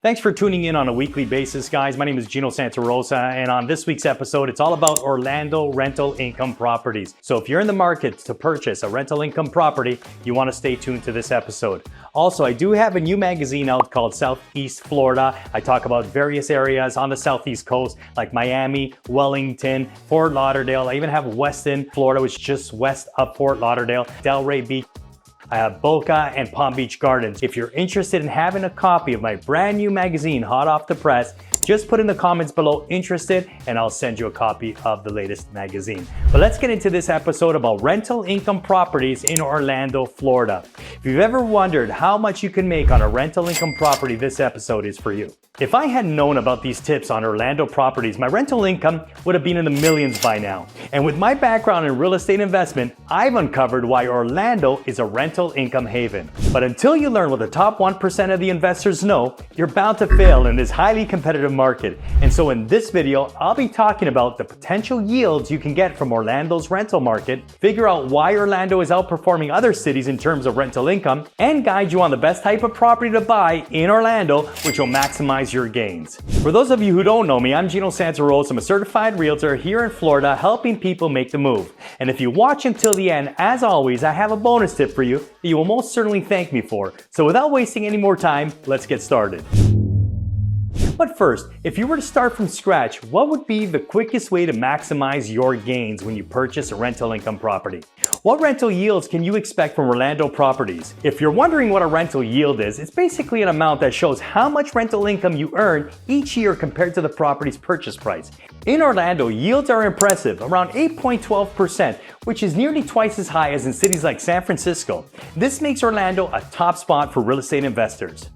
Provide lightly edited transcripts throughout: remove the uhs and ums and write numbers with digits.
Thanks for tuning in on a weekly basis, guys. My name is Gino Santarossa, and on this week's episode, it's all about Orlando rental income properties. So if you're in the market to purchase a rental income property, you want to stay tuned to this episode. Also, I do have a new magazine out called Southeast Florida. I talk about various areas on the Southeast coast like Miami, Wellington, Fort Lauderdale. I even have Weston, Florida, which is just west of Fort Lauderdale, Delray Beach. I have Boca and Palm Beach Gardens. If you're interested in having a copy of my brand new magazine, hot off the press, just put in the comments below interested and I'll send you a copy of the latest magazine. But let's get into this episode about rental income properties in Orlando, Florida. If you've ever wondered how much you can make on a rental income property, this episode is for you. If I hadn't known about these tips on Orlando properties, my rental income would have been in the millions by now. And with my background in real estate investment, I've uncovered why Orlando is a rental income haven. But until you learn what the top 1% of the investors know, you're bound to fail in this highly competitive market. And so in this video, I'll be talking about the potential yields you can get from Orlando's rental market, figure out why Orlando is outperforming other cities in terms of rental income, and guide you on the best type of property to buy in Orlando, which will maximize your gains. For those of you who don't know me, I'm Gino Santarossa. I'm a certified realtor here in Florida, helping people make the move. And if you watch until the end, as always, I have a bonus tip for you that you will most certainly thank me for. So without wasting any more time, let's get started. But first, if you were to start from scratch, what would be the quickest way to maximize your gains when you purchase a rental income property? What rental yields can you expect from Orlando properties? If you're wondering what a rental yield is, it's basically an amount that shows how much rental income you earn each year compared to the property's purchase price. In Orlando, yields are impressive, around 8.12%, which is nearly twice as high as in cities like San Francisco. This makes Orlando a top spot for real estate investors.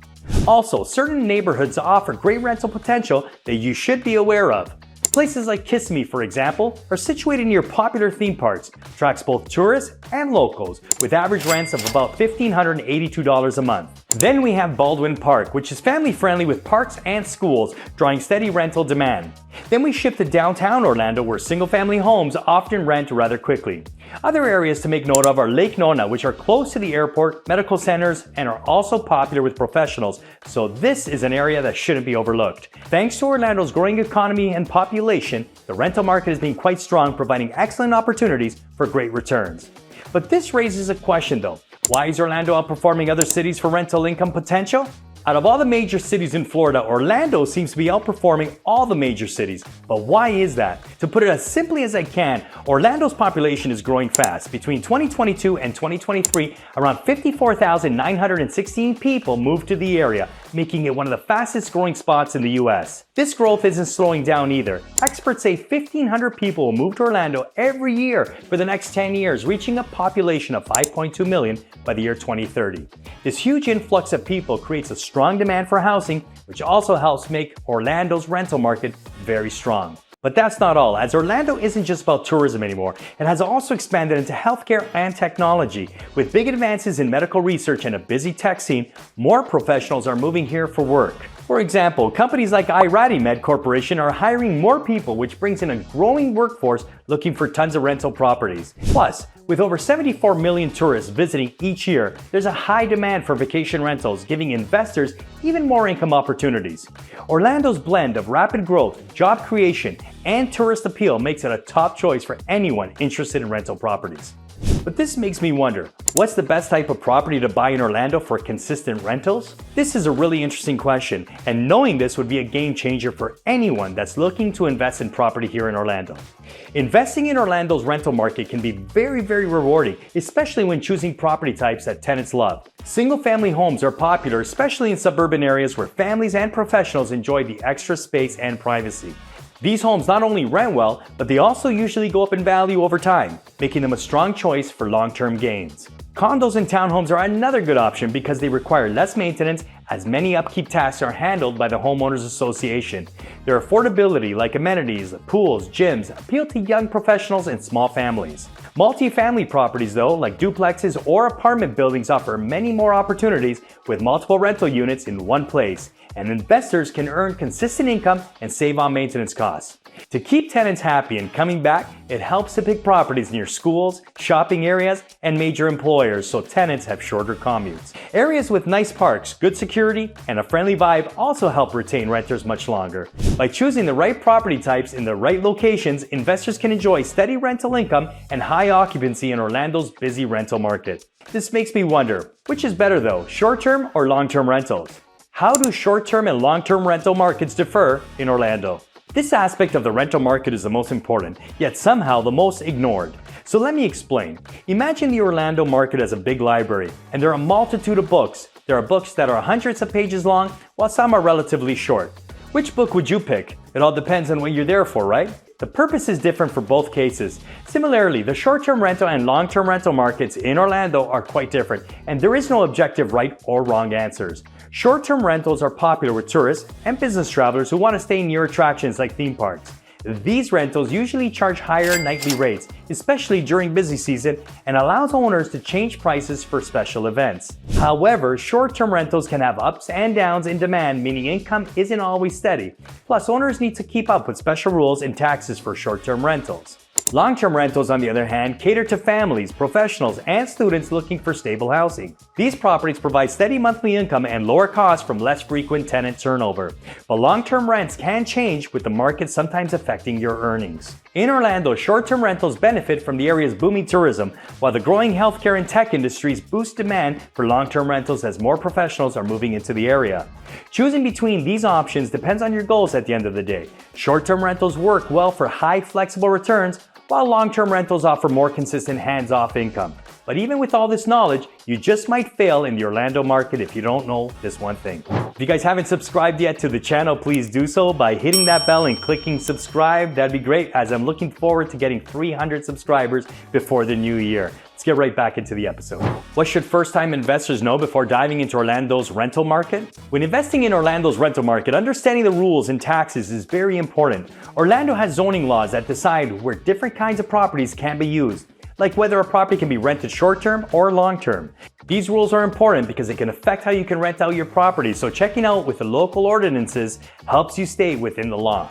Also, certain neighborhoods offer great rental potential that you should be aware of. Places like Kissimmee, for example, are situated near popular theme parks, attracts both tourists and locals, with average rents of about $1,582 a month. Then we have Baldwin Park, which is family-friendly with parks and schools, drawing steady rental demand. Then we shift to downtown Orlando, where single-family homes often rent rather quickly. Other areas to make note of are Lake Nona, which are close to the airport, medical centers, and are also popular with professionals, so this is an area that shouldn't be overlooked. Thanks to Orlando's growing economy and population, the rental market has been quite strong, providing excellent opportunities for great returns. But this raises a question though. Why is Orlando outperforming other cities for rental income potential? Out of all the major cities in Florida, Orlando seems to be outperforming all the major cities. But why is that? To put it as simply as I can, Orlando's population is growing fast. Between 2022 and 2023, around 54,916 people moved to the area, making it one of the fastest growing spots in the US. This growth isn't slowing down either. Experts say 1,500 people will move to Orlando every year for the next 10 years, reaching a population of 5.2 million by the year 2030. This huge influx of people creates a strong demand for housing, which also helps make Orlando's rental market very strong. But that's not all, as Orlando isn't just about tourism anymore. It has also expanded into healthcare and technology. With big advances in medical research and a busy tech scene, more professionals are moving here for work. For example, companies like iRadimed Corporation are hiring more people, which brings in a growing workforce looking for tons of rental properties. Plus, with over 74 million tourists visiting each year, there's a high demand for vacation rentals, giving investors even more income opportunities. Orlando's blend of rapid growth, job creation, and tourist appeal makes it a top choice for anyone interested in rental properties. But this makes me wonder, what's the best type of property to buy in Orlando for consistent rentals? This is a really interesting question, and knowing this would be a game changer for anyone that's looking to invest in property here in Orlando. Investing in Orlando's rental market can be very rewarding, especially when choosing property types that tenants love. Single-family homes are popular, especially in suburban areas where families and professionals enjoy the extra space and privacy. These homes not only rent well, but they also usually go up in value over time, making them a strong choice for long-term gains. Condos and townhomes are another good option because they require less maintenance, as many upkeep tasks are handled by the homeowners association. Their affordability, like amenities, pools, gyms, appeal to young professionals and small families. Multi-family properties though, like duplexes or apartment buildings, offer many more opportunities with multiple rental units in one place, and investors can earn consistent income and save on maintenance costs. To keep tenants happy and coming back, it helps to pick properties near schools, shopping areas, and major employers so tenants have shorter commutes. Areas with nice parks, good security, and a friendly vibe also help retain renters much longer. By choosing the right property types in the right locations, investors can enjoy steady rental income and high occupancy in Orlando's busy rental market. This makes me wonder, which is better though, short-term or long-term rentals? How do short-term and long-term rental markets differ in Orlando? This aspect of the rental market is the most important, yet somehow the most ignored. So let me explain. Imagine the Orlando market as a big library, and there are a multitude of books. There are books that are hundreds of pages long, while some are relatively short. Which book would you pick? It all depends on what you're there for, right? The purpose is different for both cases. Similarly, the short-term rental and long-term rental markets in Orlando are quite different, and there is no objective right or wrong answers. Short-term rentals are popular with tourists and business travelers who want to stay near attractions like theme parks. These rentals usually charge higher nightly rates, especially during busy season, and allows owners to change prices for special events. However, short-term rentals can have ups and downs in demand, meaning income isn't always steady. Plus, owners need to keep up with special rules and taxes for short-term rentals. Long-term rentals, on the other hand, cater to families, professionals, and students looking for stable housing. These properties provide steady monthly income and lower costs from less frequent tenant turnover. But long-term rents can change, with the market sometimes affecting your earnings. In Orlando, short-term rentals benefit from the area's booming tourism, while the growing healthcare and tech industries boost demand for long-term rentals as more professionals are moving into the area. Choosing between these options depends on your goals at the end of the day. Short-term rentals work well for high flexible returns, while long-term rentals offer more consistent hands-off income. But even with all this knowledge, you just might fail in the Orlando market if you don't know this one thing. If you guys haven't subscribed yet to the channel, please do so by hitting that bell and clicking subscribe. That'd be great, as I'm looking forward to getting 300 subscribers before the new year. Let's get right back into the episode. What should first-time investors know before diving into Orlando's rental market? When investing in Orlando's rental market, understanding the rules and taxes is very important. Orlando has zoning laws that decide where different kinds of properties can be used, like whether a property can be rented short-term or long-term. These rules are important because they can affect how you can rent out your property, so checking out with the local ordinances helps you stay within the law.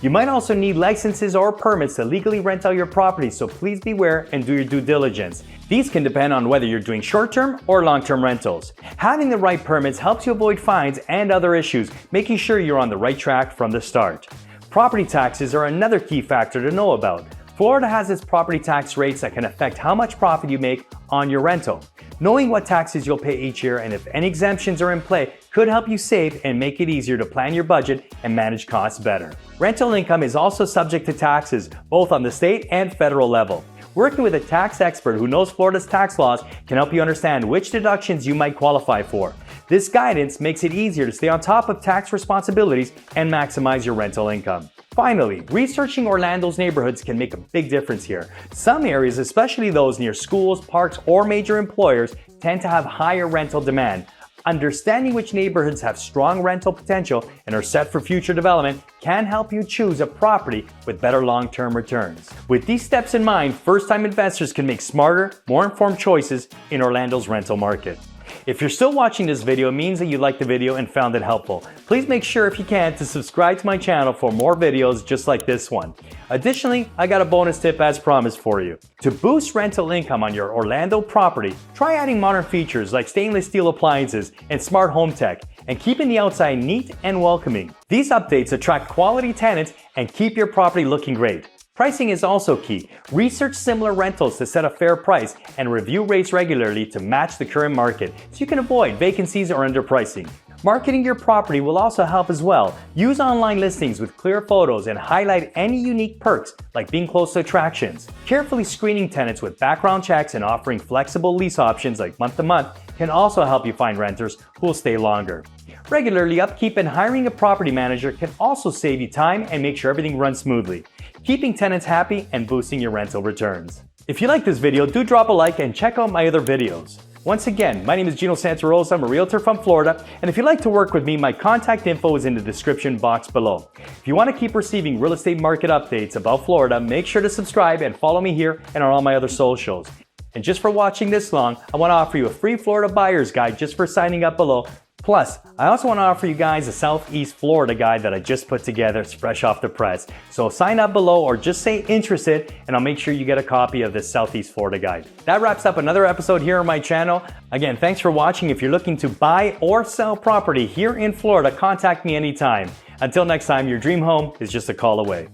You might also need licenses or permits to legally rent out your property, so please beware and do your due diligence. These can depend on whether you're doing short-term or long-term rentals. Having the right permits helps you avoid fines and other issues, making sure you're on the right track from the start. Property taxes are another key factor to know about. Florida has its property tax rates that can affect how much profit you make on your rental. Knowing what taxes you'll pay each year and if any exemptions are in play could help you save and make it easier to plan your budget and manage costs better. Rental income is also subject to taxes, both on the state and federal level. Working with a tax expert who knows Florida's tax laws can help you understand which deductions you might qualify for. This guidance makes it easier to stay on top of tax responsibilities and maximize your rental income. Finally, researching Orlando's neighborhoods can make a big difference here. Some areas, especially those near schools, parks, or major employers, tend to have higher rental demand. Understanding which neighborhoods have strong rental potential and are set for future development can help you choose a property with better long-term returns. With these steps in mind, first-time investors can make smarter, more informed choices in Orlando's rental market. If you're still watching this video, it means that you liked the video and found it helpful. Please make sure, if you can, to subscribe to my channel for more videos just like this one. Additionally, I got a bonus tip as promised for you. To boost rental income on your Orlando property, try adding modern features like stainless steel appliances and smart home tech, and keeping the outside neat and welcoming. These updates attract quality tenants and keep your property looking great. Pricing is also key. Research similar rentals to set a fair price and review rates regularly to match the current market so you can avoid vacancies or underpricing. Marketing your property will also help as well. Use online listings with clear photos and highlight any unique perks like being close to attractions. Carefully screening tenants with background checks and offering flexible lease options like month-to-month can also help you find renters who will stay longer. Regularly upkeep and hiring a property manager can also save you time and make sure everything runs smoothly, keeping tenants happy and boosting your rental returns. If you like this video, do drop a like and check out my other videos. Once again, my name is Gino Santarossa. I'm a realtor from Florida, and if you'd like to work with me, my contact info is in the description box below. If you want to keep receiving real estate market updates about Florida, make sure to subscribe and follow me here and on all my other socials. And just for watching this long, I want to offer you a free Florida buyer's guide just for signing up below. Plus, I also want to offer you guys a Southeast Florida guide that I just put together. It's fresh off the press. So sign up below or just say interested and I'll make sure you get a copy of this Southeast Florida guide. That wraps up another episode here on my channel. Again, thanks for watching. If you're looking to buy or sell property here in Florida, contact me anytime. Until next time, your dream home is just a call away.